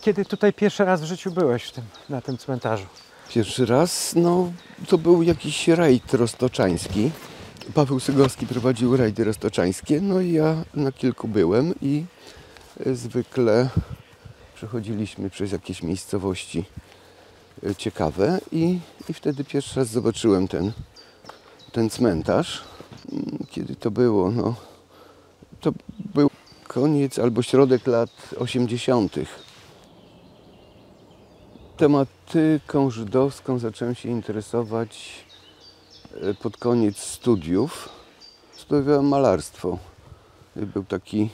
Kiedy tutaj pierwszy raz w życiu byłeś na tym cmentarzu? Pierwszy raz, no to był jakiś rajd roztoczański. Paweł Sygowski prowadził rajdy roztoczańskie, no i ja na kilku byłem i zwykle przechodziliśmy przez jakieś miejscowości ciekawe i wtedy pierwszy raz zobaczyłem ten cmentarz. Kiedy to było? No, to był koniec albo środek lat 80. Tematyką żydowską zacząłem się interesować pod koniec studiów. Studiowałem malarstwo. Był taki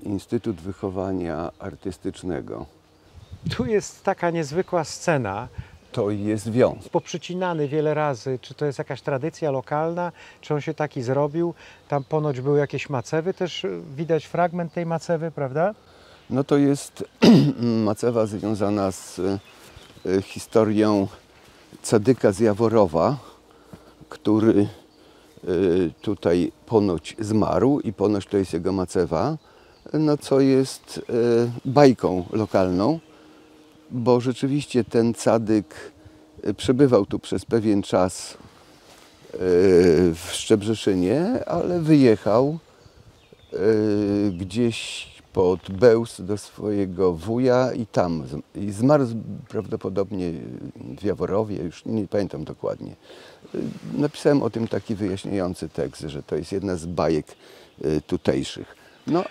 Instytut Wychowania Artystycznego. Tu jest taka niezwykła scena. To jest wiąz. Poprzycinany wiele razy. Czy to jest jakaś tradycja lokalna? Czy on się taki zrobił? Tam ponoć były jakieś macewy, też widać fragment tej macewy, prawda? No to jest macewa związana z historią cadyka z Jaworowa, który tutaj ponoć zmarł i ponoć to jest jego macewa, no co jest bajką lokalną, bo rzeczywiście ten cadyk przebywał tu przez pewien czas w Szczebrzeszynie, ale wyjechał gdzieś pod Bełs do swojego wuja i tam zmarł prawdopodobnie w Jaworowie, już nie pamiętam dokładnie. Napisałem o tym taki wyjaśniający tekst, że to jest jedna z bajek tutejszych. No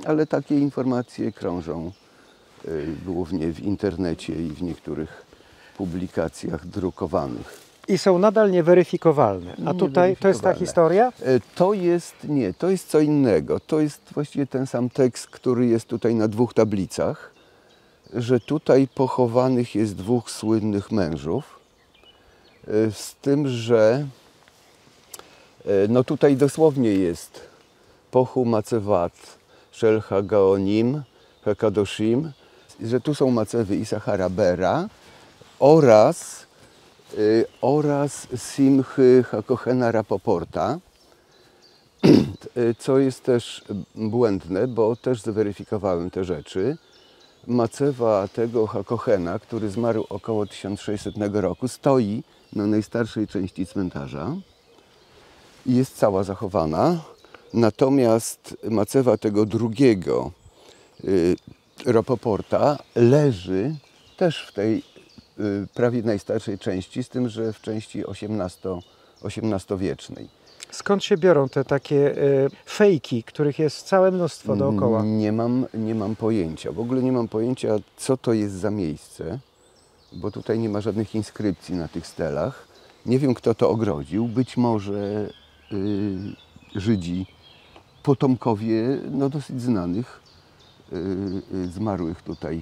ale takie informacje krążą głównie w internecie i w niektórych publikacjach drukowanych. I są nadal nieweryfikowalne. A tutaj to jest ta historia? To jest co innego. To jest właściwie ten sam tekst, który jest tutaj na dwóch tablicach, że tutaj pochowanych jest dwóch słynnych mężów, z tym, że no tutaj dosłownie jest pochu macewat shel hagaonim hakadoshim, że tu są macewy Isachara Bera oraz Simchy Hakochena Rapoporta, co jest też błędne, bo też zweryfikowałem te rzeczy. Macewa tego Hakochena, który zmarł około 1600 roku, stoi na najstarszej części cmentarza i jest cała zachowana. Natomiast macewa tego drugiego Rapoporta leży też w tej prawie najstarszej części, z tym, że w części XVIII-wiecznej. Skąd się biorą te takie fejki, których jest całe mnóstwo dookoła? Nie mam pojęcia. W ogóle nie mam pojęcia, co to jest za miejsce, bo tutaj nie ma żadnych inskrypcji na tych stelach. Nie wiem, kto to ogrodził. Być może Żydzi, potomkowie no, dosyć znanych zmarłych tutaj.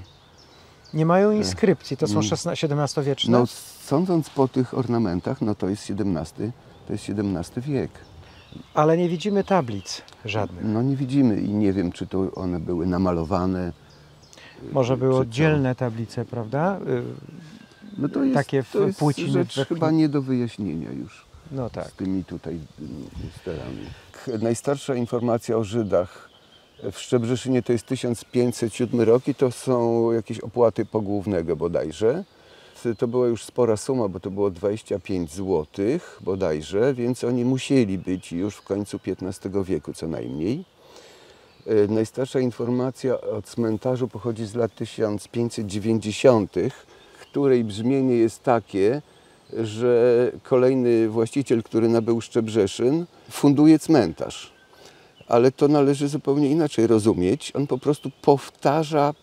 Nie mają inskrypcji, to są XVII-wieczne? No, sądząc po tych ornamentach, no to jest XVII wiek. Ale nie widzimy tablic żadnych. No nie widzimy i nie wiem, czy to one były namalowane. Może były oddzielne tablice, prawda? No to jest, takie płyciny. Rzecz chyba nie do wyjaśnienia już. No tak. Z tymi tutaj stelami. Najstarsza informacja o Żydach w Szczebrzeszynie to jest 1507 rok i to są jakieś opłaty pogłównego bodajże. To była już spora suma, bo to było 25 zł bodajże, więc oni musieli być już w końcu XV wieku co najmniej. Najstarsza informacja o cmentarzu pochodzi z lat 1590, której brzmienie jest takie, że kolejny właściciel, który nabył Szczebrzeszyn, funduje cmentarz. Ale to należy zupełnie inaczej rozumieć. On po prostu powtarza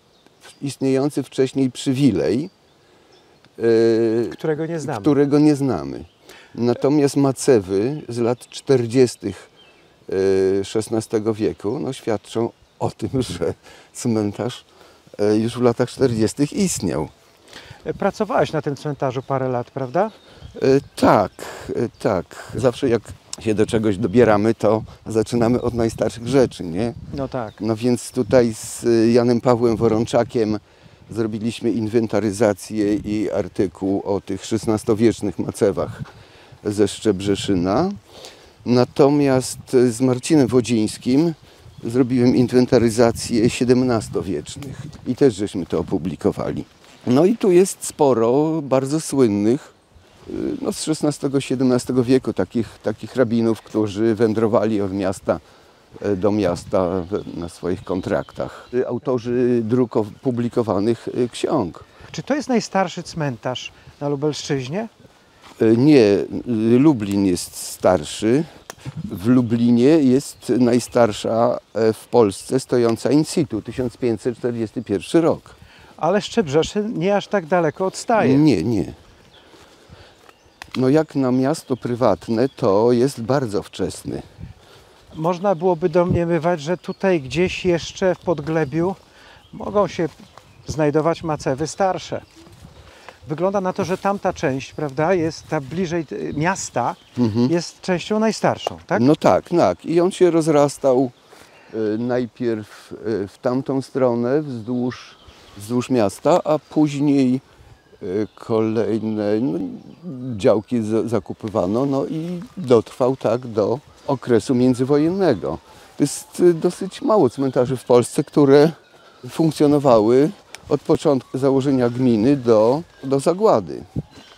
istniejący wcześniej przywilej, którego nie znamy. Natomiast macewy z lat 40. XVI wieku no, świadczą o tym, że cmentarz już w latach 40. istniał. Pracowałeś na tym cmentarzu parę lat, prawda? Tak. Zawsze jak się do czegoś dobieramy, to zaczynamy od najstarszych rzeczy, nie? No tak. No więc tutaj z Janem Pawłem Woronczakiem zrobiliśmy inwentaryzację i artykuł o tych XVI-wiecznych macewach ze Szczebrzeszyna. Natomiast z Marcinem Wodzińskim zrobiłem inwentaryzację XVII-wiecznych i też żeśmy to opublikowali. No i tu jest sporo bardzo słynnych no z XVI-XVII wieku takich rabinów, którzy wędrowali od miasta do miasta na swoich kontraktach. Autorzy publikowanych ksiąg. Czy to jest najstarszy cmentarz na Lubelszczyźnie? Nie, Lublin jest starszy. W Lublinie jest najstarsza w Polsce stojąca in situ, 1541 rok. Ale Szczebrzeszyn nie aż tak daleko odstaje. Nie. No jak na miasto prywatne, to jest bardzo wczesny. Można byłoby domniemywać, że tutaj gdzieś jeszcze w Podglebiu mogą się znajdować macewy starsze. Wygląda na to, że tamta część, prawda, jest ta bliżej miasta, jest częścią najstarszą, tak? No tak. I on się rozrastał najpierw w tamtą stronę, wzdłuż miasta, a później kolejne działki zakupywano, no i dotrwał tak do okresu międzywojennego. To jest dosyć mało cmentarzy w Polsce, które funkcjonowały od początku założenia gminy do zagłady.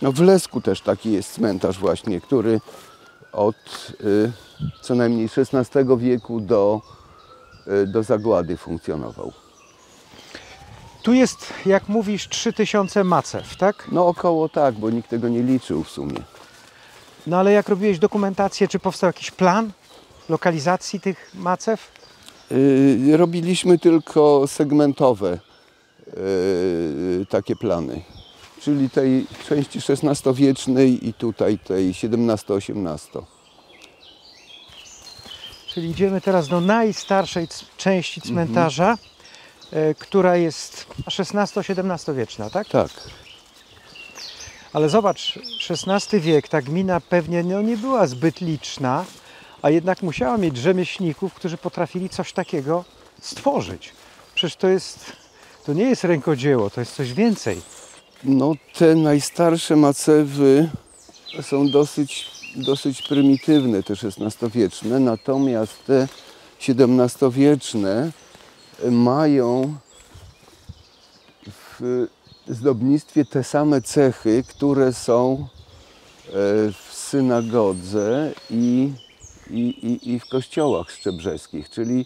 No w Lesku też taki jest cmentarz właśnie, który od co najmniej XVI wieku do zagłady funkcjonował. Tu jest, jak mówisz, 3000 macew, tak? No około tak, bo nikt tego nie liczył w sumie. No ale jak robiłeś dokumentację, czy powstał jakiś plan lokalizacji tych macew? Robiliśmy tylko segmentowe takie plany. Czyli tej części XVI-wiecznej i tutaj tej XVII-XVIII. Czyli idziemy teraz do najstarszej części cmentarza, która jest XVI-XVII wieczna, tak? Tak. Ale zobacz, XVI wiek, ta gmina pewnie nie była zbyt liczna, a jednak musiała mieć rzemieślników, którzy potrafili coś takiego stworzyć. Przecież to nie jest rękodzieło, to jest coś więcej. No te najstarsze macewy są dosyć prymitywne, te XVI-wieczne, natomiast te XVII-wieczne mają w zdobnictwie te same cechy, które są w synagodze i w kościołach szczebrzeskich, czyli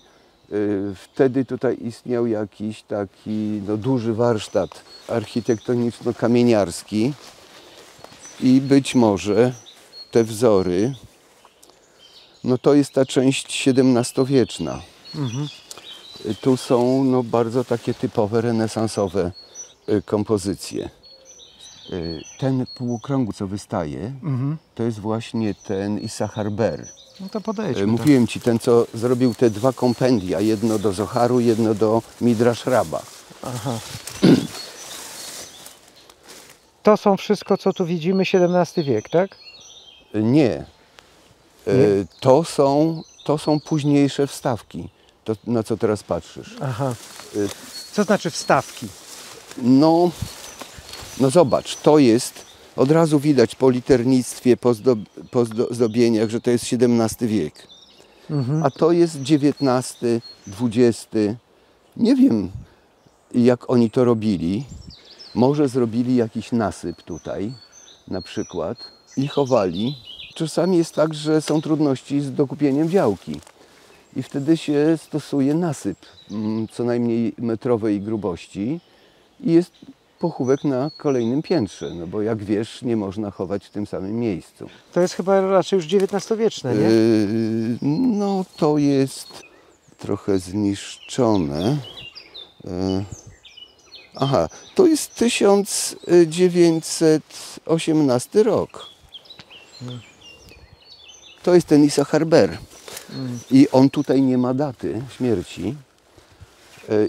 wtedy tutaj istniał jakiś taki duży warsztat architektoniczno-kamieniarski i być może te wzory, no to jest ta część XVII-wieczna. Tu są bardzo takie typowe renesansowe kompozycje. Ten półokrągły, co wystaje, to jest właśnie ten Issachar Ber. No to podejdźmy. Mówiłem Ci, ten co zrobił te dwa kompendia, jedno do Zoharu, jedno do Midrash Rabba. Aha. To są wszystko, co tu widzimy, XVII wiek, tak? Nie. To są późniejsze wstawki, to, na co teraz patrzysz. Aha. Co znaczy wstawki? No zobacz, to jest, od razu widać po liternictwie, po zdobieniach, że to jest XVII wiek. A to jest XIX, XX. Nie wiem, jak oni to robili. Może zrobili jakiś nasyp tutaj, na przykład, i chowali. Czasami jest tak, że są trudności z dokupieniem działki. I wtedy się stosuje nasyp co najmniej metrowej grubości i jest pochówek na kolejnym piętrze, no bo jak wiesz, nie można chować w tym samym miejscu. To jest chyba raczej już XIX-wieczne, nie? No to jest trochę zniszczone. Aha, to jest 1918 rok. To jest ten Issachar Ber. I on tutaj nie ma daty śmierci.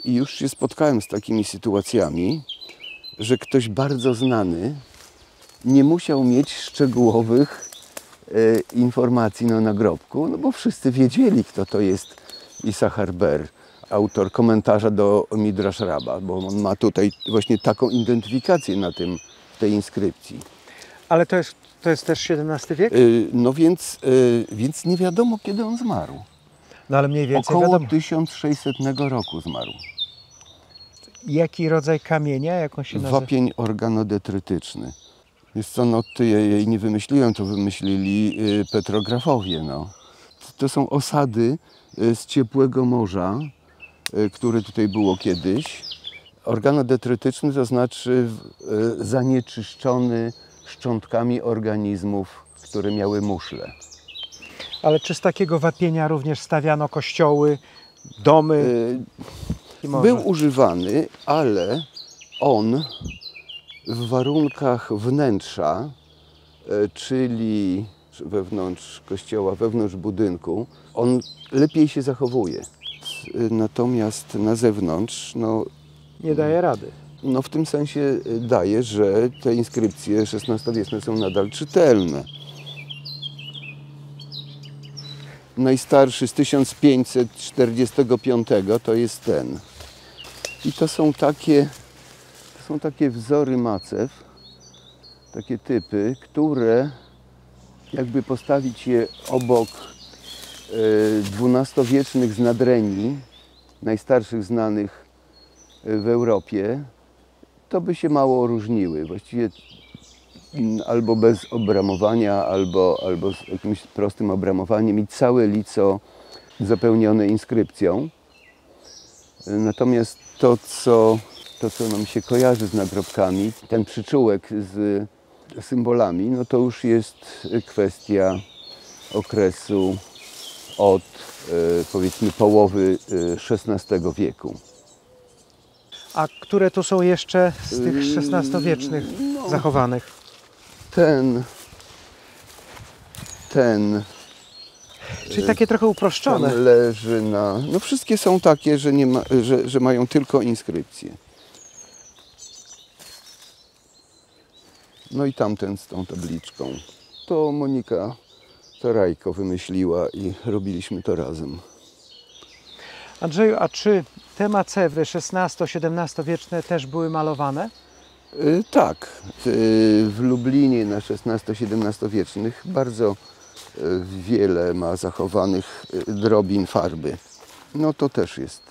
I już się spotkałem z takimi sytuacjami, że ktoś bardzo znany nie musiał mieć szczegółowych informacji na nagrobku, no bo wszyscy wiedzieli, kto to jest Issachar Ber, autor komentarza do Midrash Rabba, bo on ma tutaj właśnie taką identyfikację w tej inskrypcji. Ale to jest też XVII wiek? No więc nie wiadomo, kiedy on zmarł. No ale mniej więcej Około wiadomo. 1600 roku zmarł. Jaki rodzaj kamienia, jak on się nazywa? Wapień organodetrytyczny. Jest co, no to ja jej nie wymyśliłem, to wymyślili petrografowie. No. To są osady z ciepłego morza, które tutaj było kiedyś. Organodetrytyczny to znaczy zanieczyszczony szczątkami organizmów, które miały muszle. Ale czy z takiego wapienia również stawiano kościoły, domy? Był używany, ale on w warunkach wnętrza, czyli wewnątrz kościoła, wewnątrz budynku, on lepiej się zachowuje. Natomiast na zewnątrz, no, Nie daje rady. no w tym sensie daje, że te inskrypcje XVI-wieczne są nadal czytelne. Najstarszy z 1545 to jest ten. I to są takie wzory macew, takie typy, które jakby postawić je obok XII-wiecznych z nadrenii, najstarszych znanych w Europie, to by się mało różniły. Właściwie albo bez obramowania, albo z jakimś prostym obramowaniem i całe lico zapełnione inskrypcją. Natomiast to, co nam się kojarzy z nagrobkami, ten przyczółek z symbolami, no to już jest kwestia okresu od powiedzmy połowy XVI wieku. A które tu są jeszcze z tych XVI-wiecznych zachowanych? Ten Czyli takie trochę uproszczone. tam leży na... No wszystkie są takie, że, nie ma, że mają tylko inskrypcję. No i tamten z tą tabliczką. To Monika Tarajko wymyśliła i robiliśmy to razem. Andrzeju, a czy te macewry XVI-XVII-wieczne też były malowane? Tak, w Lublinie na XVI-XVII-wiecznych bardzo wiele ma zachowanych drobin farby. No to też jest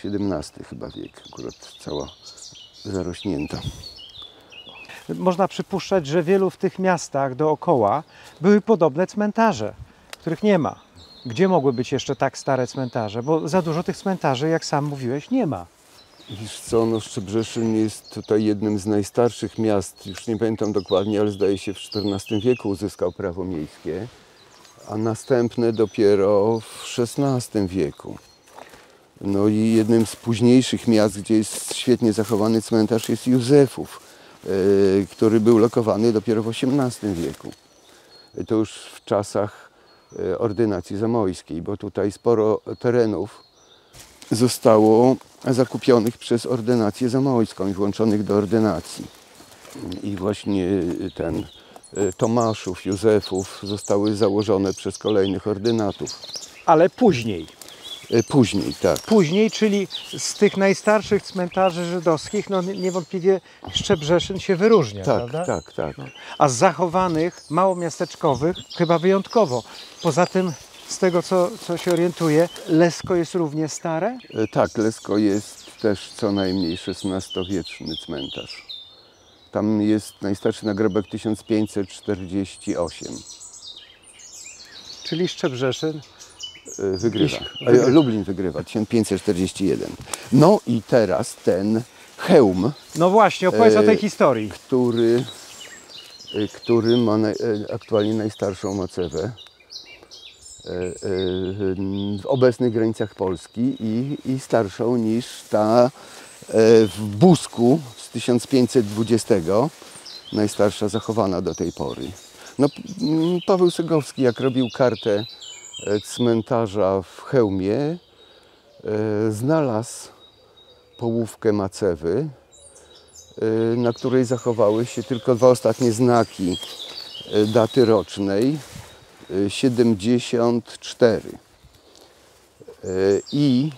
XVII chyba wiek, akurat cała zarośnięta. Można przypuszczać, że w wielu w tych miastach dookoła były podobne cmentarze, których nie ma. Gdzie mogły być jeszcze tak stare cmentarze? Bo za dużo tych cmentarzy, jak sam mówiłeś, nie ma. Wiesz co, no Szczebrzeszyn jest tutaj jednym z najstarszych miast, już nie pamiętam dokładnie, ale zdaje się w XIV wieku uzyskał prawo miejskie, a następne dopiero w XVI wieku. No i jednym z późniejszych miast, gdzie jest świetnie zachowany cmentarz, jest Józefów, który był lokowany dopiero w XVIII wieku. To już w czasach ordynacji zamojskiej, bo tutaj sporo terenów zostało zakupionych przez ordynację zamojską i włączonych do ordynacji. I właśnie ten Tomaszów, Józefów zostały założone przez kolejnych ordynatów. Ale później. Później, tak. Później, czyli z tych najstarszych cmentarzy żydowskich, no niewątpliwie Szczebrzeszyn się wyróżnia, Tak, prawda? tak, tak. No. A z zachowanych, małomiasteczkowych, chyba wyjątkowo. Poza tym, z tego co się orientuję, Lesko jest równie stare? Tak, Lesko jest też co najmniej XVI-wieczny cmentarz. Tam jest najstarszy nagrobek 1548. Czyli Szczebrzeszyn Wygrywa. Lublin wygrywa, 1541. No i teraz ten hełm, No właśnie, opowiedz o tej historii. który ma aktualnie najstarszą macewę w obecnych granicach Polski i starszą niż ta w Busku z 1520, najstarsza zachowana do tej pory. No, Paweł Segowski, jak robił kartę cmentarza w Chełmie, znalazł połówkę macewy, na której zachowały się tylko dwa ostatnie znaki daty rocznej, 74. I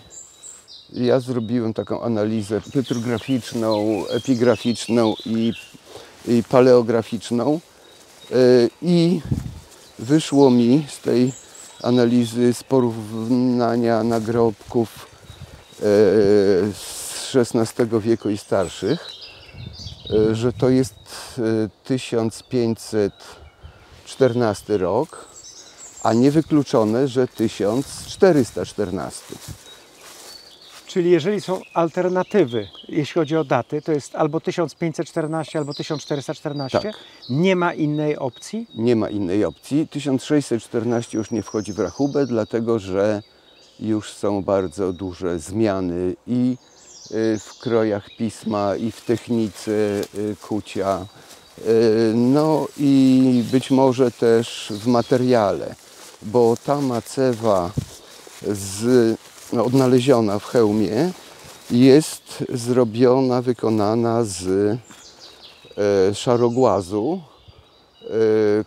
ja zrobiłem taką analizę petrograficzną, epigraficzną i paleograficzną i wyszło mi z tej analizy z porównania nagrobków z XVI wieku i starszych, że to jest 1514 rok, a niewykluczone, że 1414. Czyli jeżeli są alternatywy, jeśli chodzi o daty, to jest albo 1514, albo 1414? Tak. Nie ma innej opcji? Nie ma innej opcji. 1614 już nie wchodzi w rachubę, dlatego że już są bardzo duże zmiany i w krojach pisma, i w technice kucia, no i być może też w materiale, bo ta macewa odnaleziona w hełmie jest wykonana z szarogłazu,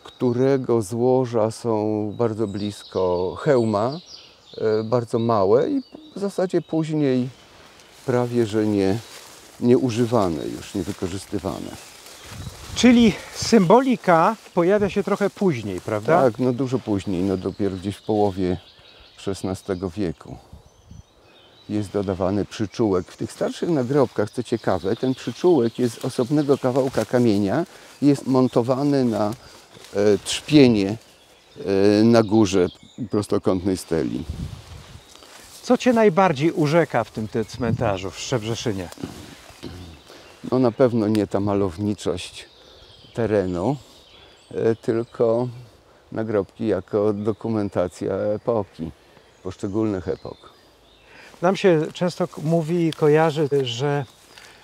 którego złoża są bardzo blisko hełma, bardzo małe i w zasadzie później prawie że nie używane, już nie wykorzystywane. Czyli symbolika pojawia się trochę później, prawda? Tak, no dużo później, no dopiero gdzieś w połowie XVI wieku. Jest dodawany przyczółek. W tych starszych nagrobkach, co ciekawe, ten przyczółek jest z osobnego kawałka kamienia, jest montowany na trzpienie na górze prostokątnej steli. Co Cię najbardziej urzeka w tym cmentarzu w Szczebrzeszynie? No na pewno nie ta malowniczość terenu, tylko nagrobki jako dokumentacja epoki, poszczególnych epok. Nam się często mówi i kojarzy, że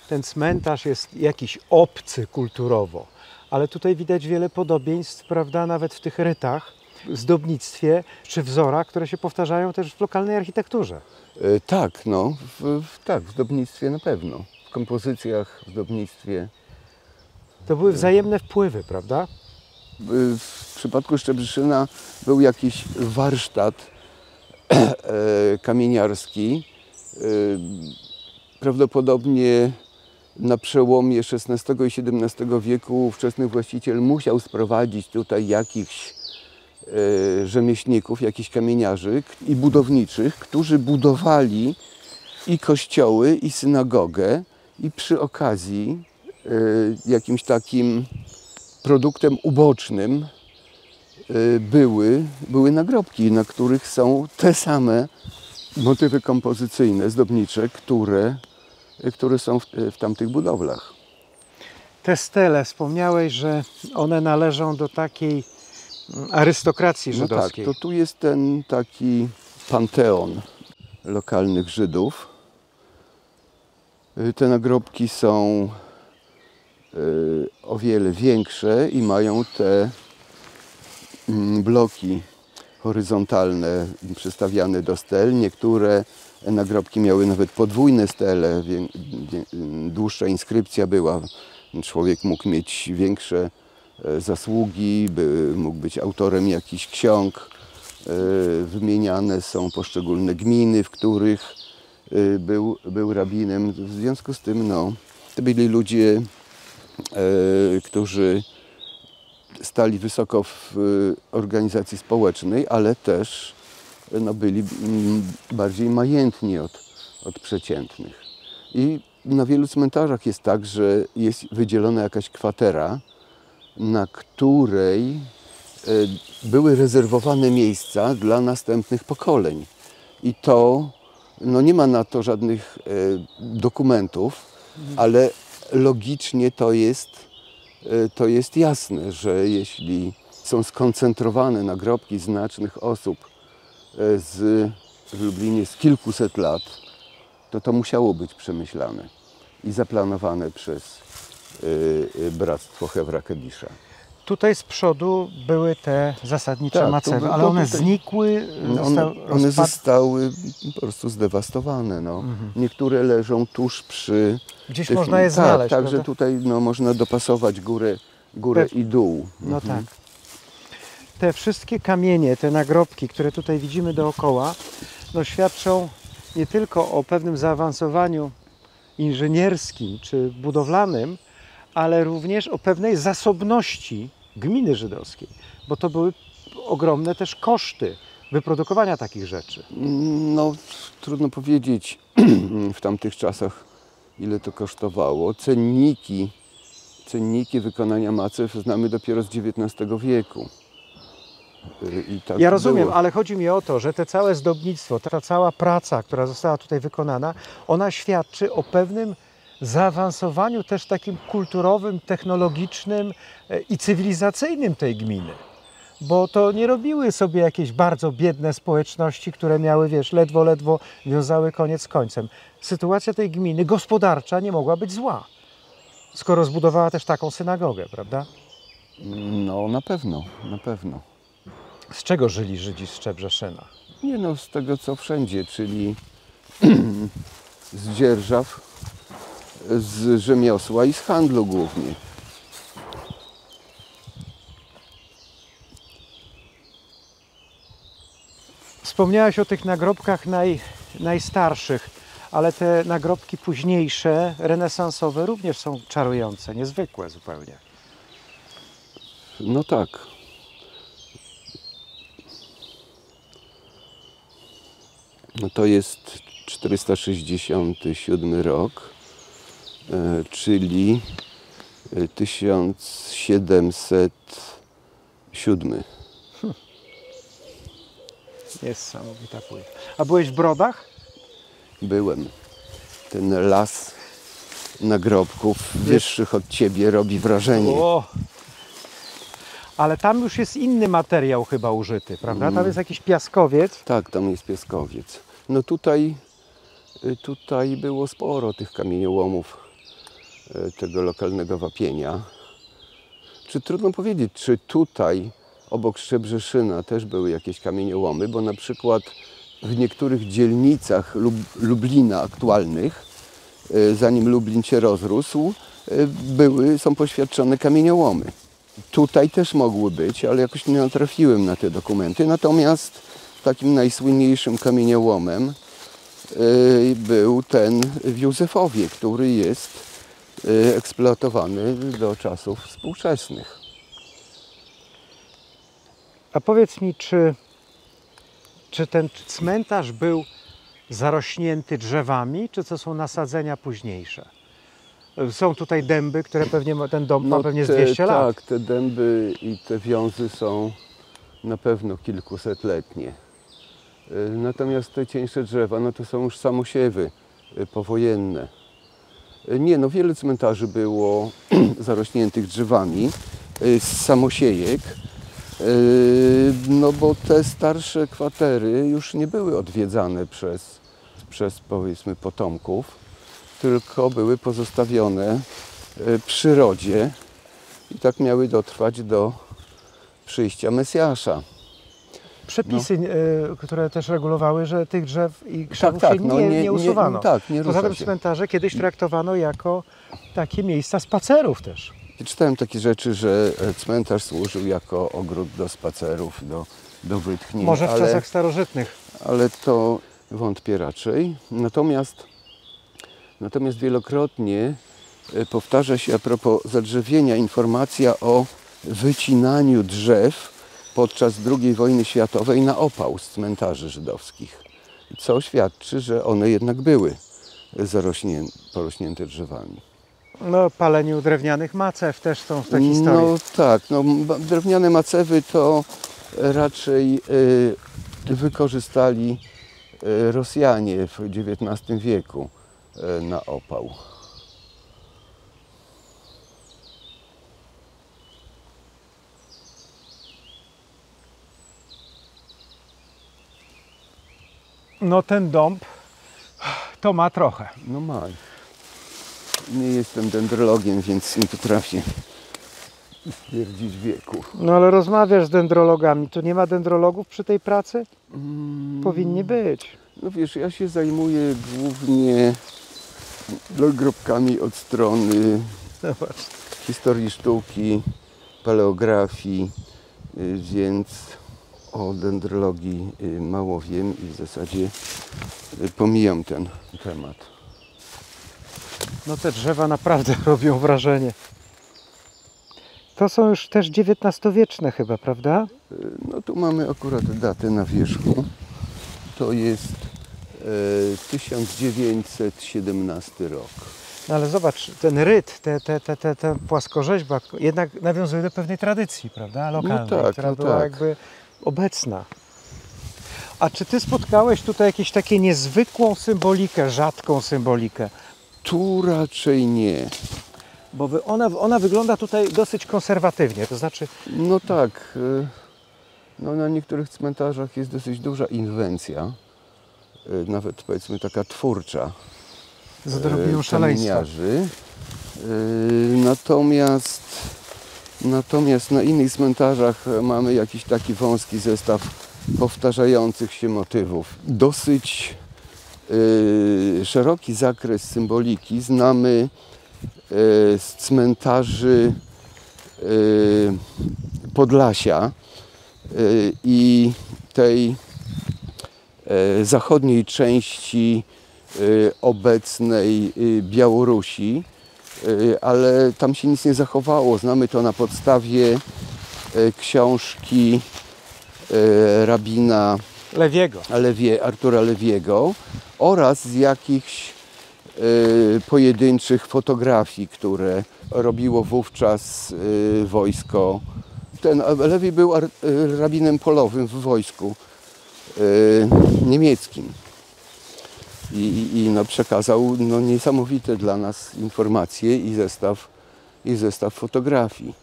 ten cmentarz jest jakiś obcy kulturowo, ale tutaj widać wiele podobieństw, prawda, nawet w tych rytach, zdobnictwie czy wzorach, które się powtarzają też w lokalnej architekturze. Tak, no, w zdobnictwie na pewno, w kompozycjach, w zdobnictwie. To były wzajemne wpływy, prawda? W przypadku Szczebrzeszyna był jakiś warsztat kamieniarski. Prawdopodobnie na przełomie XVI i XVII wieku ówczesny właściciel musiał sprowadzić tutaj jakichś rzemieślników, jakichś kamieniarzy i budowniczych, którzy budowali i kościoły, i synagogę, i przy okazji jakimś takim produktem ubocznym były nagrobki, na których są te same motywy kompozycyjne, zdobnicze, które są w tamtych budowlach. Te stele, wspomniałeś, że one należą do takiej arystokracji żydowskiej. No tak, to tu jest ten taki panteon lokalnych Żydów. Te nagrobki są o wiele większe i mają te bloki horyzontalne przystawiane do stel. Niektóre nagrobki miały nawet podwójne stele, dłuższa inskrypcja była. Człowiek mógł mieć większe zasługi, mógł być autorem jakichś ksiąg. Wymieniane są poszczególne gminy, w których był rabinem. W związku z tym to byli ludzie, którzy stali wysoko w organizacji społecznej, ale też byli bardziej majętni od przeciętnych. I na wielu cmentarzach jest tak, że jest wydzielona jakaś kwatera, na której były rezerwowane miejsca dla następnych pokoleń. I to, nie ma na to żadnych dokumentów, ale logicznie to jest jasne, że jeśli są skoncentrowane nagrobki znacznych osób w Lublinie z kilkuset lat, to musiało być przemyślane i zaplanowane przez bractwo Hewra Kedisza. Tutaj z przodu były te zasadnicze macewy, ale one znikły? One zostały po prostu zdewastowane. Niektóre leżą tuż przy... Gdzieś można je znaleźć, także tutaj można dopasować górę i dół. No tak. Te wszystkie kamienie, te nagrobki, które tutaj widzimy dookoła, świadczą nie tylko o pewnym zaawansowaniu inżynierskim czy budowlanym, ale również o pewnej zasobności gminy żydowskiej, bo to były ogromne też koszty wyprodukowania takich rzeczy? No, trudno powiedzieć w tamtych czasach, ile to kosztowało. Cenniki wykonania macew znamy dopiero z XIX wieku. I tak Ja rozumiem, było. ale chodzi mi o to, że te całe zdobnictwo, ta cała praca, która została tutaj wykonana, ona świadczy o pewnym zaawansowaniu też takim kulturowym, technologicznym i cywilizacyjnym tej gminy. Bo to nie robiły sobie jakieś bardzo biedne społeczności, które miały, wiesz, ledwo wiązały koniec z końcem. Sytuacja tej gminy gospodarcza nie mogła być zła, skoro zbudowała też taką synagogę, prawda? No, na pewno, na pewno. Z czego żyli Żydzi z Szczebrzeszyna? Nie no, z tego co wszędzie, czyli z dzierżaw, z rzemiosła i z handlu głównie. Wspomniałeś o tych nagrobkach najstarszych, ale te nagrobki późniejsze, renesansowe również są czarujące, niezwykłe zupełnie. No tak. No to jest 467 rok, czyli 1707. Niesamowita płyta. A byłeś w Brodach? Byłem. Ten las nagrobków wyższych od ciebie robi wrażenie. O! Ale tam już jest inny materiał chyba użyty, prawda? Tam jest jakiś piaskowiec. Tak, tam jest piaskowiec. No tutaj było sporo tych kamieniołomów tego lokalnego wapienia. Czy trudno powiedzieć, czy tutaj obok Szczebrzeszyna też były jakieś kamieniołomy, bo na przykład w niektórych dzielnicach Lublina aktualnych, zanim Lublin się rozrósł, są poświadczone kamieniołomy. Tutaj też mogły być, ale jakoś nie natrafiłem na te dokumenty. Natomiast takim najsłynniejszym kamieniołomem był ten w Józefowie, który jest eksploatowany do czasów współczesnych. A powiedz mi, czy ten cmentarz był zarośnięty drzewami, czy to są nasadzenia późniejsze? Są tutaj dęby, które pewnie, ten dom ma pewnie z 200 lat. Tak, te dęby i te wiązy są na pewno kilkusetletnie. Natomiast te cieńsze drzewa, no to są już samosiewy powojenne. Nie, no wiele cmentarzy było zarośniętych drzewami z samosiejek, no bo te starsze kwatery już nie były odwiedzane przez powiedzmy potomków, tylko były pozostawione przyrodzie i tak miały dotrwać do przyjścia Mesjasza. Przepisy, które też regulowały, że tych drzew i krzewów się nie usuwano. Nie Poza tym rusza się. cmentarze kiedyś traktowano jako takie miejsca spacerów też. Czytałem takie rzeczy, że cmentarz służył jako ogród do spacerów, do wytchnień. Może w czasach starożytnych. Ale to wątpię raczej. Natomiast wielokrotnie powtarza się a propos zadrzewienia informacja o wycinaniu drzew podczas II wojny światowej na opał z cmentarzy żydowskich. Co świadczy, że one jednak były porośnięte drzewami. No, paleniu drewnianych macew też są w tej historii. No tak, drewniane macewy to raczej wykorzystali Rosjanie w XIX wieku na opał. No ten dąb to ma trochę. No ma. Nie jestem dendrologiem, więc nie potrafię stwierdzić wieku. No ale rozmawiasz z dendrologami. Tu nie ma dendrologów przy tej pracy? Powinni być. No wiesz, ja się zajmuję głównie nagrobkami od strony historii sztuki, paleografii, więc o dendrologii mało wiem i w zasadzie pomijam ten temat. No te drzewa naprawdę robią wrażenie. To są już też XIX-wieczne chyba, prawda? No tu mamy akurat datę na wierzchu. To jest 1917 rok. No ale zobacz, ten ryt, ta płaskorzeźba jednak nawiązuje do pewnej tradycji, prawda, lokalnej, No tak, która no była tak. jakby obecna. A czy ty spotkałeś tutaj jakąś taką niezwykłą symbolikę, rzadką symbolikę? Tu raczej nie. Bo ona wygląda tutaj dosyć konserwatywnie, to znaczy... No tak. No na niektórych cmentarzach jest dosyć duża inwencja. Nawet powiedzmy taka twórcza. Z odrobiną szaleństwa. Kamieniarzy. Natomiast na innych cmentarzach mamy jakiś taki wąski zestaw powtarzających się motywów. Dosyć szeroki zakres symboliki znamy z cmentarzy Podlasia i tej zachodniej części obecnej Białorusi, ale tam się nic nie zachowało. Znamy to na podstawie książki rabina Artura Lewiego oraz z jakichś pojedynczych fotografii, które robiło wówczas wojsko. Ten Lewi był rabinem polowym w wojsku niemieckim i no, przekazał no, niesamowite dla nas informacje i zestaw fotografii.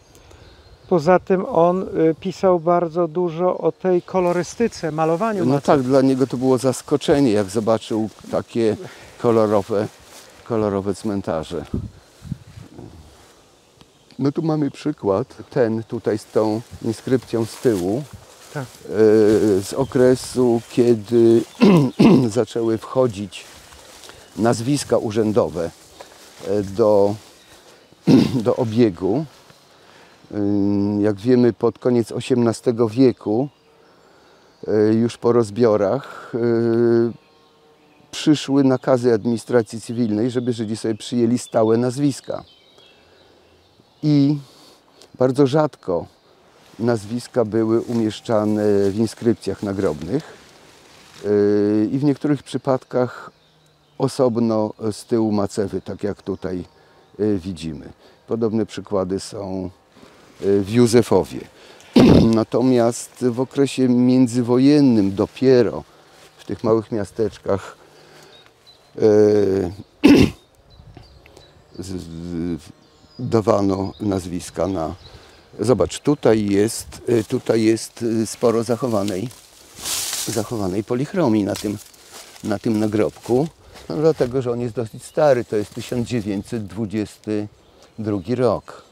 Poza tym on pisał bardzo dużo o tej kolorystyce, malowaniu. No tak, dla niego to było zaskoczenie, jak zobaczył takie kolorowe cmentarze. No tu mamy przykład, ten tutaj z tą inskrypcją z tyłu, tak. Z okresu, kiedy zaczęły wchodzić nazwiska urzędowe do obiegu. Jak wiemy, pod koniec XVIII wieku, już po rozbiorach, przyszły nakazy administracji cywilnej, żeby Żydzi sobie przyjęli stałe nazwiska. I bardzo rzadko nazwiska były umieszczane w inskrypcjach nagrobnych i w niektórych przypadkach osobno z tyłu macewy, tak jak tutaj widzimy. Podobne przykłady są w Józefowie. Natomiast w okresie międzywojennym dopiero w tych małych miasteczkach dawano nazwiska na... Zobacz, tutaj jest sporo zachowanej polichromii na tym nagrobku. No, dlatego, że on jest dosyć stary, to jest 1922 rok.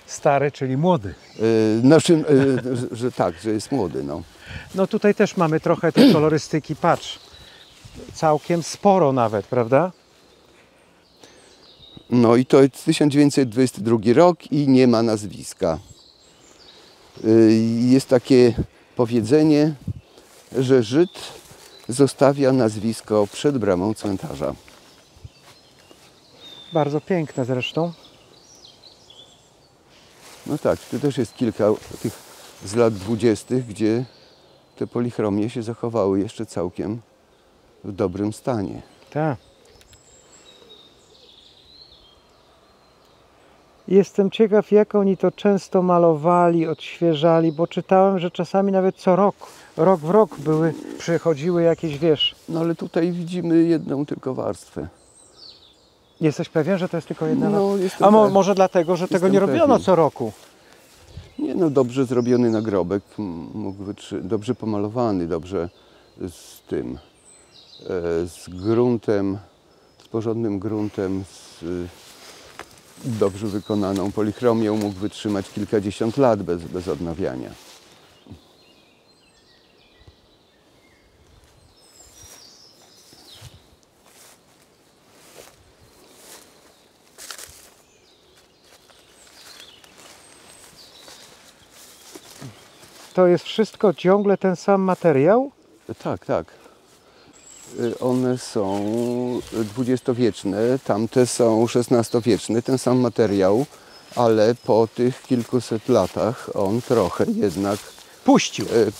Stary, czyli młody. Że tak, że jest młody. No. No tutaj też mamy trochę tej kolorystyki, patrz. Całkiem sporo nawet, prawda? No i to jest 1922 rok i nie ma nazwiska. Jest takie powiedzenie, że Żyd zostawia nazwisko przed bramą cmentarza. Bardzo piękne zresztą. No tak, tu też jest kilka tych z lat 20., gdzie te polichromie się zachowały jeszcze całkiem w dobrym stanie. Tak. Jestem ciekaw, jak oni to często malowali, odświeżali, bo czytałem, że czasami nawet co rok w rok przychodziły jakieś, wiesz... No ale tutaj widzimy jedną tylko warstwę. Jesteś pewien, że to jest tylko jedna No, warstwa? A może dlatego, że tego nie robiono co roku? Nie, no dobrze zrobiony nagrobek, dobrze pomalowany, dobrze z tym, z gruntem, z porządnym gruntem, z dobrze wykonaną polichromią mógł wytrzymać kilkadziesiąt lat bez odnawiania. To jest wszystko ciągle ten sam materiał? Tak, tak. One są dwudziestowieczne, tamte są XVI-wieczne, ten sam materiał, ale po tych kilkuset latach on trochę jednak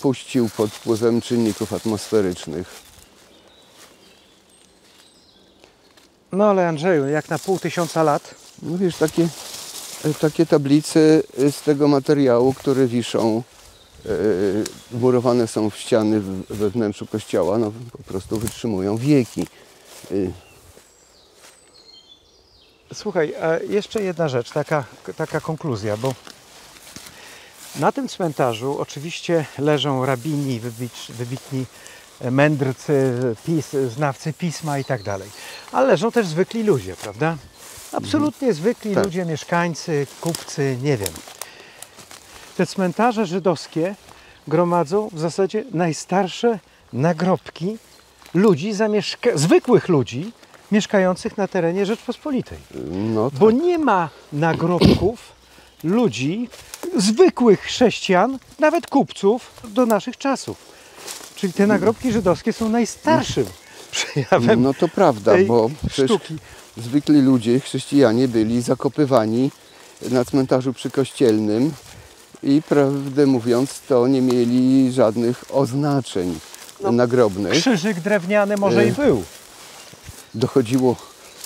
puścił pod wpływem czynników atmosferycznych. No ale Andrzeju, jak na 500 lat. No wiesz, takie tablice z tego materiału, które wiszą, wmurowane są w ściany we wnętrzu kościoła, no po prostu wytrzymują wieki. Słuchaj, a jeszcze jedna rzecz, taka konkluzja, bo na tym cmentarzu oczywiście leżą rabini, wybitni mędrcy, znawcy pisma i tak dalej, ale leżą też zwykli ludzie, prawda? Absolutnie zwykli ludzie, mieszkańcy, kupcy, nie wiem. Te cmentarze żydowskie gromadzą w zasadzie najstarsze nagrobki ludzi, zwykłych ludzi mieszkających na terenie Rzeczpospolitej. No tak. Bo nie ma nagrobków ludzi, zwykłych chrześcijan, nawet kupców do naszych czasów. Czyli te nagrobki żydowskie są najstarszym przejawem No to prawda, bo sztuki. Zwykli ludzie, chrześcijanie, byli zakopywani na cmentarzu przykościelnym i prawdę mówiąc to nie mieli żadnych oznaczeń nagrobnych. Krzyżyk drewniany może i był. Dochodziło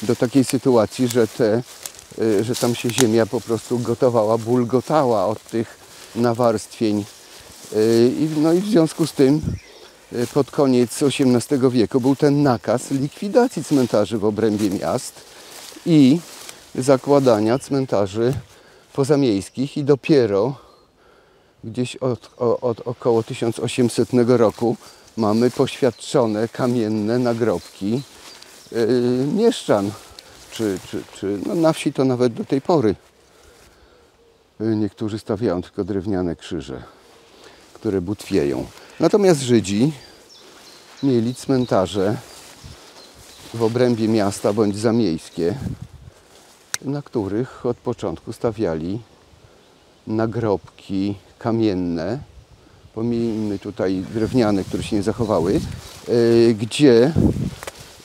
do takiej sytuacji, że tam się ziemia po prostu gotowała, bulgotała od tych nawarstwień. No i w związku z tym pod koniec XVIII wieku był ten nakaz likwidacji cmentarzy w obrębie miast i zakładania cmentarzy pozamiejskich i dopiero gdzieś od około 1800 roku mamy poświadczone kamienne nagrobki mieszczan, czy no na wsi to nawet do tej pory. Niektórzy stawiają tylko drewniane krzyże, które butwieją. Natomiast Żydzi mieli cmentarze w obrębie miasta bądź zamiejskie, na których od początku stawiali nagrobki kamienne, pomijmy tutaj drewniane, które się nie zachowały, gdzie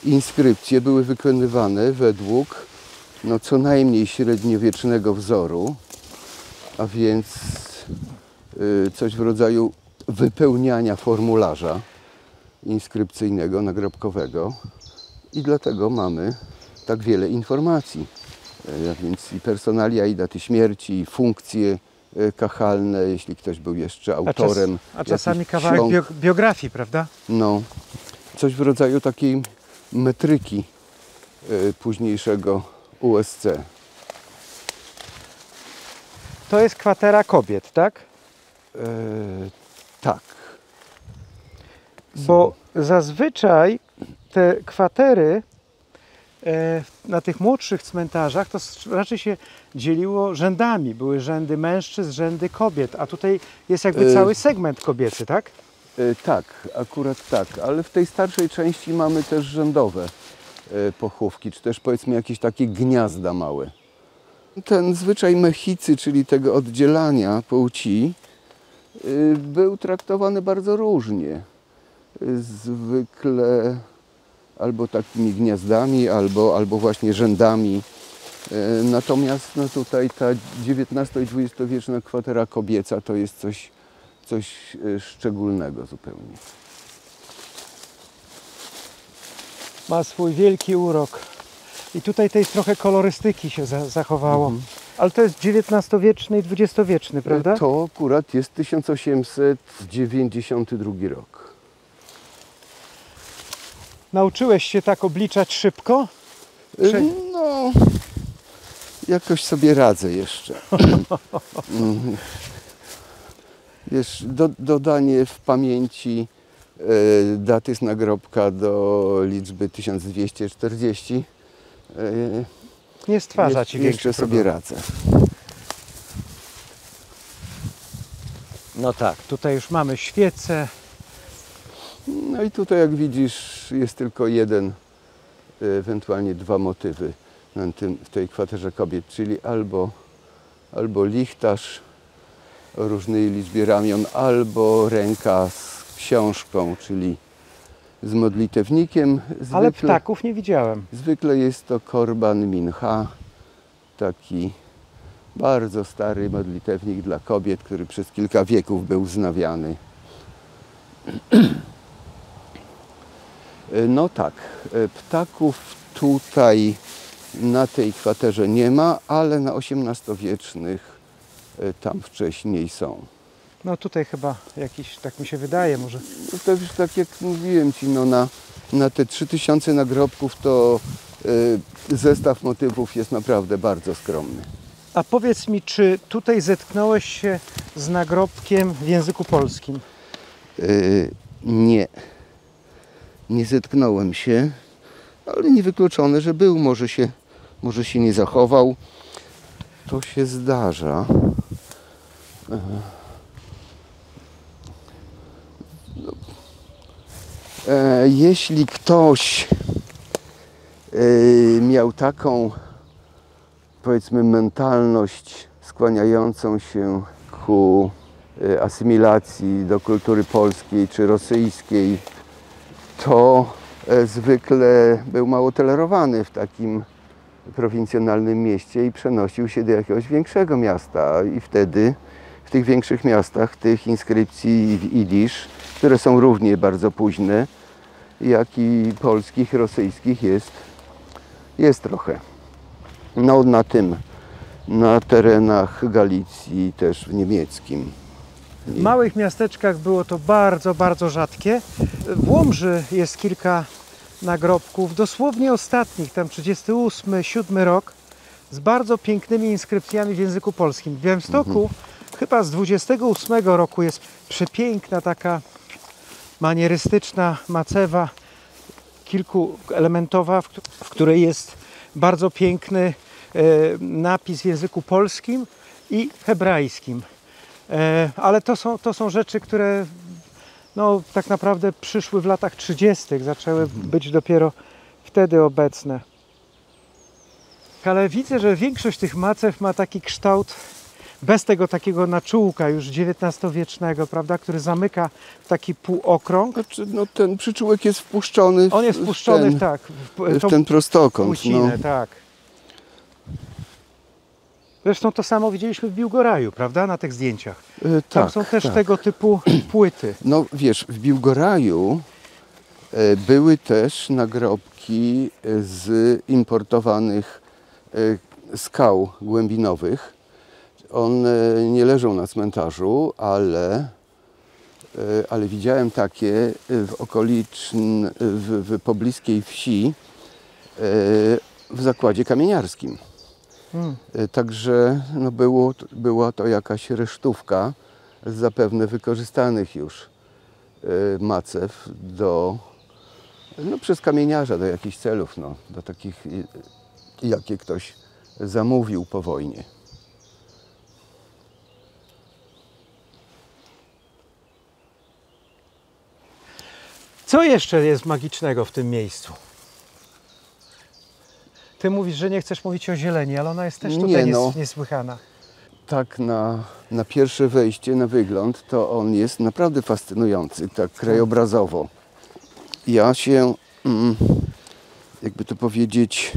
inskrypcje były wykonywane według no, co najmniej średniowiecznego wzoru, a więc coś w rodzaju wypełniania formularza inskrypcyjnego, nagrobkowego i dlatego mamy tak wiele informacji. A więc i personalia, i daty śmierci, i funkcje kachalne, jeśli ktoś był jeszcze autorem. A czasami kawałek biografii, prawda? No, coś w rodzaju takiej metryki późniejszego USC. To jest kwatera kobiet, tak? Tak. Bo zazwyczaj te kwatery na tych młodszych cmentarzach to raczej się dzieliło rzędami. Były rzędy mężczyzn, rzędy kobiet, a tutaj jest jakby cały segment kobiecy, tak? Tak, akurat tak, ale w tej starszej części mamy też rzędowe pochówki, czy też powiedzmy jakieś takie gniazda małe. Ten zwyczaj mechicy, czyli tego oddzielania płci, był traktowany bardzo różnie. Zwykle albo takimi gniazdami, albo właśnie rzędami. Natomiast no tutaj ta XIX i XX-wieczna kwatera kobieca to jest coś szczególnego zupełnie. Ma swój wielki urok. I tutaj tej trochę kolorystyki się zachowało. Ale to jest XIX-wieczny i XX-wieczny, prawda? To akurat jest 1892 rok. Nauczyłeś się tak obliczać szybko? No, jakoś sobie radzę jeszcze. Wiesz, dodanie w pamięci daty z nagrobka do liczby 1240 nie stwarza ci jeszcze sobie radzę. No tak, tutaj już mamy świece. No i tutaj, jak widzisz, jest tylko jeden, ewentualnie dwa motywy w tej kwaterze kobiet, czyli albo lichtarz o różnej liczbie ramion, albo ręka z książką, czyli z modlitewnikiem. Ale ptaków nie widziałem. Zwykle jest to korban mincha, taki Bardzo stary modlitewnik dla kobiet, który przez kilka wieków był wznawiany. No tak, ptaków tutaj na tej kwaterze nie ma, ale na XVIII-wiecznych tam wcześniej są. No tutaj chyba jakiś, tak mi się wydaje, może. No to już tak jak mówiłem Ci, no na te 3000 nagrobków to zestaw motywów jest naprawdę bardzo skromny. A powiedz mi, czy tutaj zetknąłeś się z nagrobkiem w języku polskim? Nie. Nie zetknąłem się, ale niewykluczone, że był. Może się nie zachował. To się zdarza. Jeśli ktoś miał taką, powiedzmy, mentalność skłaniającą się ku asymilacji do kultury polskiej czy rosyjskiej, to zwykle był mało tolerowany w takim prowincjonalnym mieście i przenosił się do jakiegoś większego miasta. I wtedy w tych większych miastach tych inskrypcji w idisz, które są równie bardzo późne, jak i polskich, rosyjskich jest trochę. No na terenach Galicji, też w niemieckim. W małych miasteczkach było to bardzo, bardzo rzadkie. W Łomży jest kilka nagrobków, dosłownie ostatnich, tam 38, 7 rok, z bardzo pięknymi inskrypcjami w języku polskim. W Białymstoku chyba z 28 roku jest przepiękna taka manierystyczna macewa, kilkuelementowa, w której jest bardzo piękny napis w języku polskim i hebrajskim. Ale to są rzeczy, które no, tak naprawdę przyszły w latach 30. Zaczęły być dopiero wtedy obecne. Ale widzę, że większość tych macew ma taki kształt bez tego takiego naczółka już XIX-wiecznego, prawda, który zamyka w taki półokrąg. Znaczy, no, ten przyczółek jest wpuszczony On jest wpuszczony w ten prostokąt. Płcinę, no. Tak. Zresztą to samo widzieliśmy w Biłgoraju, prawda, na tych zdjęciach. Tam są też tego typu płyty. No wiesz, w Biłgoraju były też nagrobki z importowanych skał głębinowych. One nie leżą na cmentarzu, ale widziałem takie w pobliskiej wsi w zakładzie kamieniarskim. Także no była to jakaś resztówka z zapewne wykorzystanych już macew przez kamieniarza do jakichś celów, do takich, jakie ktoś zamówił po wojnie. Co jeszcze jest magicznego w tym miejscu? Ty mówisz, że nie chcesz mówić o zieleni, ale ona jest też tutaj niesłychana. Tak, na pierwsze wejście, na wygląd, to on jest naprawdę fascynujący, tak krajobrazowo. Ja się, jakby to powiedzieć,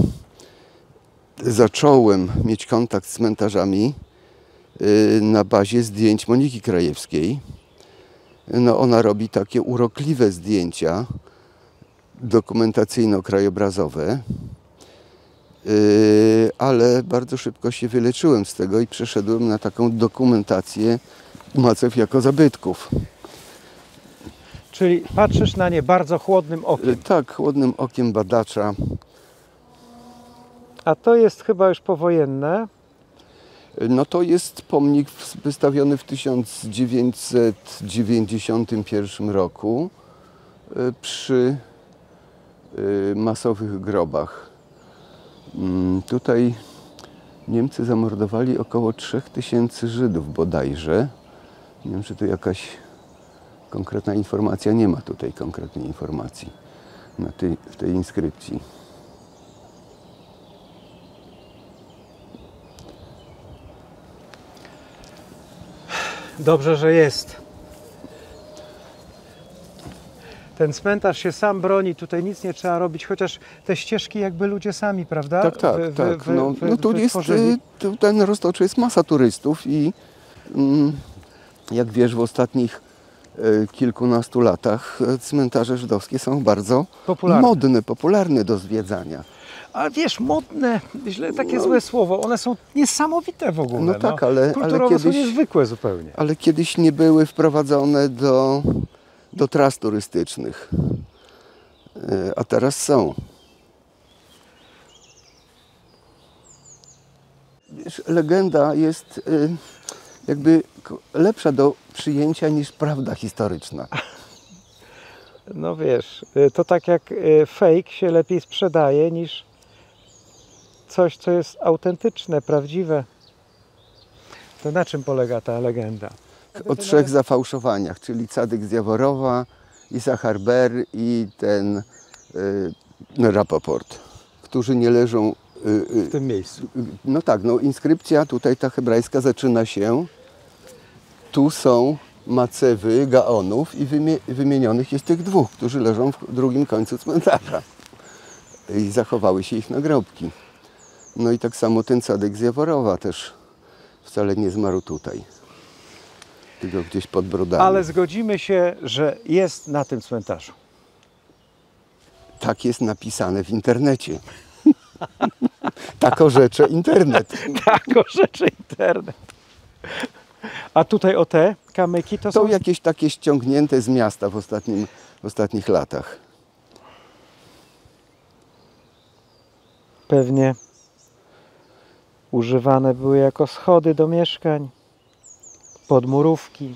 zacząłem mieć kontakt z cmentarzami na bazie zdjęć Moniki Krajewskiej. No, ona robi takie urokliwe zdjęcia dokumentacyjno-krajobrazowe. Ale bardzo szybko się wyleczyłem z tego i przeszedłem na taką dokumentację macew jako zabytków. Czyli patrzysz na nie bardzo chłodnym okiem. Tak, chłodnym okiem badacza. A to jest chyba już powojenne. No to jest pomnik wystawiony w 1991 roku przy masowych grobach. Tutaj Niemcy zamordowali około 3000 Żydów bodajże. Nie wiem, czy to jakaś konkretna informacja. Nie ma tutaj konkretnej informacji w tej inskrypcji. Dobrze, że jest. Ten cmentarz się sam broni, tutaj nic nie trzeba robić, chociaż te ścieżki jakby ludzie sami, prawda? Tak, tak, tak. No tu jest, ten roztoczy jest masa turystów i jak wiesz, w ostatnich kilkunastu latach cmentarze żydowskie są bardzo modne, popularne do zwiedzania. A wiesz, modne, takie złe słowo, one są niesamowite w ogóle. No tak, ale kulturowo są niezwykłe zupełnie. Ale kiedyś nie były wprowadzone do tras turystycznych, a teraz są. Wiesz, legenda jest jakby lepsza do przyjęcia niż prawda historyczna. No wiesz, to tak jak fake się lepiej sprzedaje niż coś, co jest autentyczne, prawdziwe. To na czym polega ta legenda? O 3 zafałszowaniach, czyli Cadyk z Jaworowa, i Sachar Ber i ten Rapoport, którzy nie leżą w tym miejscu. No tak, no inskrypcja tutaj ta hebrajska zaczyna się. Tu są macewy Gaonów i wymienionych jest tych 2, którzy leżą w drugim końcu cmentarza. I zachowały się ich nagrobki. No i tak samo ten Cadyk z Jaworowa też wcale nie zmarł tutaj, tylko gdzieś pod Brodami. Ale zgodzimy się, że jest na tym cmentarzu. Tak jest napisane w internecie. Tak orzecze internet. Tak orzecze internet. A tutaj o te kamyki to są jakieś takie ściągnięte z miasta w ostatnich latach. Pewnie używane były jako schody do mieszkań, podmurówki.